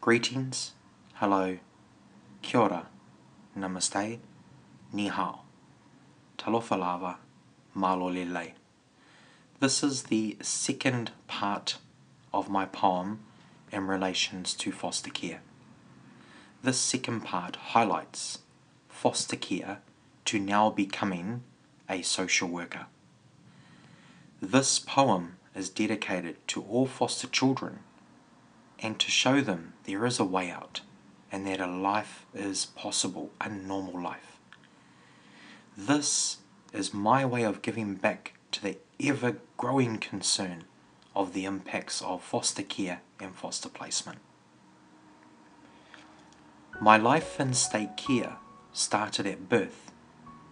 Greetings, hello, kia ora, namaste, ni hao, talofa lava, malo lelei. This is the second part of my poem in relations to foster care. This second part highlights foster care to now becoming a social worker. This poem is dedicated to all foster children and to show them there is a way out and that a life is possible, a normal life. This is my way of giving back to the ever-growing concern of the impacts of foster care and foster placement. My life in state care started at birth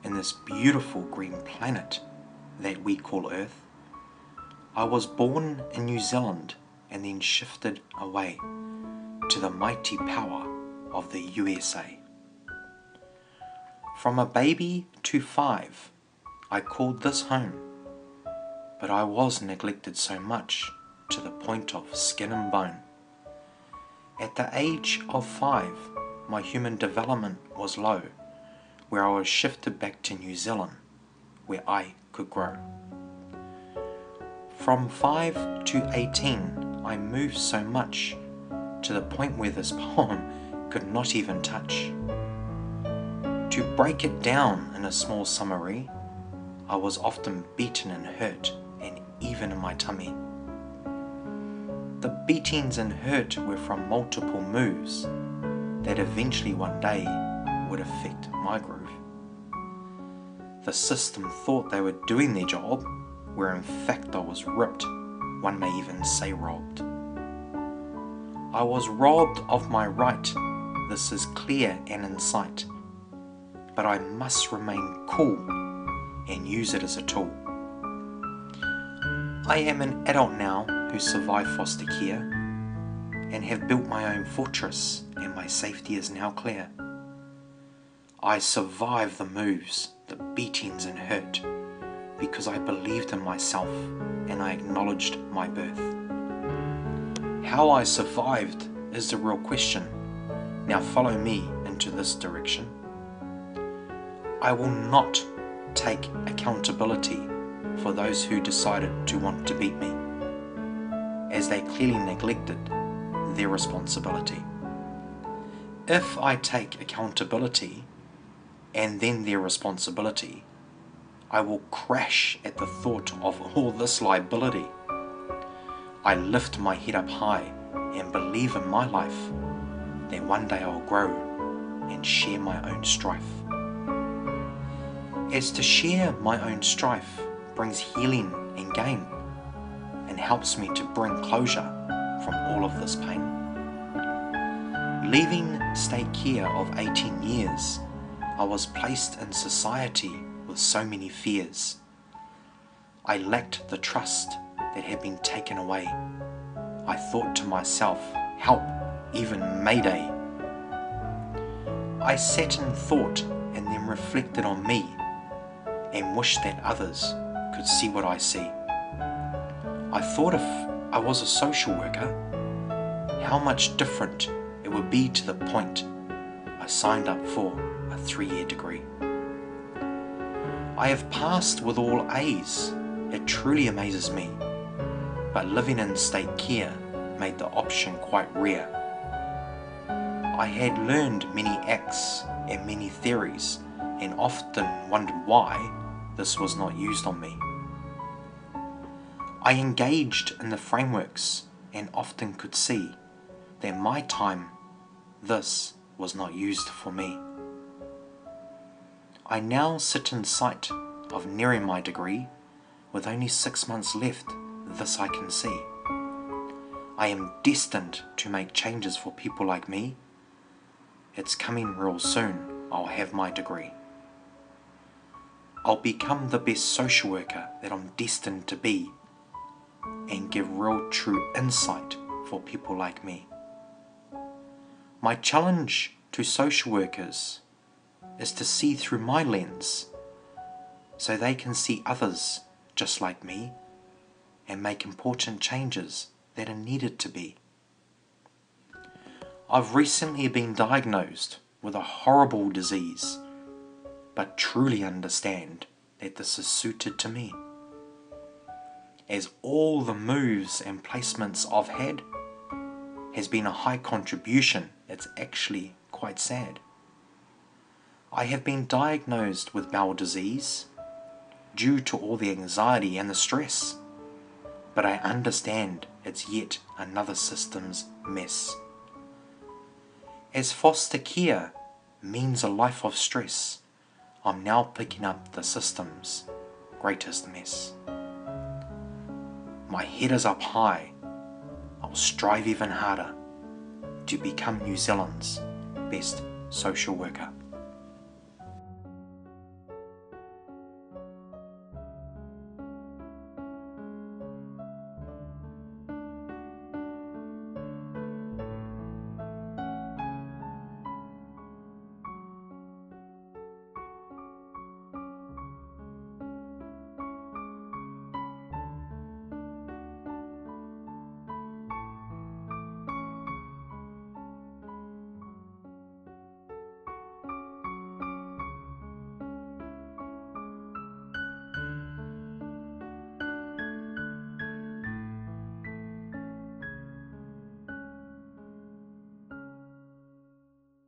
in this beautiful green planet that we call Earth. I was born in New Zealand and then shifted away to the mighty power of the USA. From a baby to 5, I called this home, but I was neglected so much to the point of skin and bone. At the age of 5, my human development was low, where I was shifted back to New Zealand, where I could grow. From 5 to 18, I moved so much to the point where this poem could not even touch. To break it down in a small summary, I was often beaten and hurt, and even in my tummy. The beatings and hurt were from multiple moves that eventually one day would affect my groove. The system thought they were doing their job, where in fact I was ripped, one may even say robbed. I was robbed of my right, this is clear and in sight, but I must remain cool and use it as a tool. I am an adult now who survived foster care and have built my own fortress, and my safety is now clear. I survived the moves, the beatings and hurt, because I believed in myself and I acknowledged my birth. How I survived is the real question. Now follow me into this direction. I will not take accountability for those who decided to want to beat me, as they clearly neglected their responsibility. If I take accountability and then their responsibility, I will crash at the thought of all this liability. I lift my head up high and believe in my life that one day I'll grow and share my own strife. As to share my own strife brings healing and gain and helps me to bring closure from all of this pain. Leaving state care of 18 years, I was placed in society with so many fears. I lacked the trust that had been taken away. I thought to myself, help, even Mayday. I sat and thought and then reflected on me and wished that others could see what I see. I thought if I was a social worker, how much different it would be to the point I signed up for a 3-year degree. I have passed with all A's, it truly amazes me, but living in state care made the option quite rare. I had learned many acts and many theories and often wondered why this was not used on me. I engaged in the frameworks and often could see that my time, this was not used for me. I now sit in sight of nearing my degree. With only 6 months left, this I can see. I am destined to make changes for people like me. It's coming real soon, I'll have my degree. I'll become the best social worker that I'm destined to be and give real true insight for people like me. My challenge to social workers is to see through my lens so they can see others just like me and make important changes that are needed to be. I've recently been diagnosed with a horrible disease, but truly understand that this is suited to me. As all the moves and placements I've had has been a high contribution, it's actually quite sad. I have been diagnosed with bowel disease due to all the anxiety and the stress, but I understand it's yet another system's mess. As foster care means a life of stress, I'm now picking up the system's greatest mess. My head is up high. I'll strive even harder to become New Zealand's best social worker.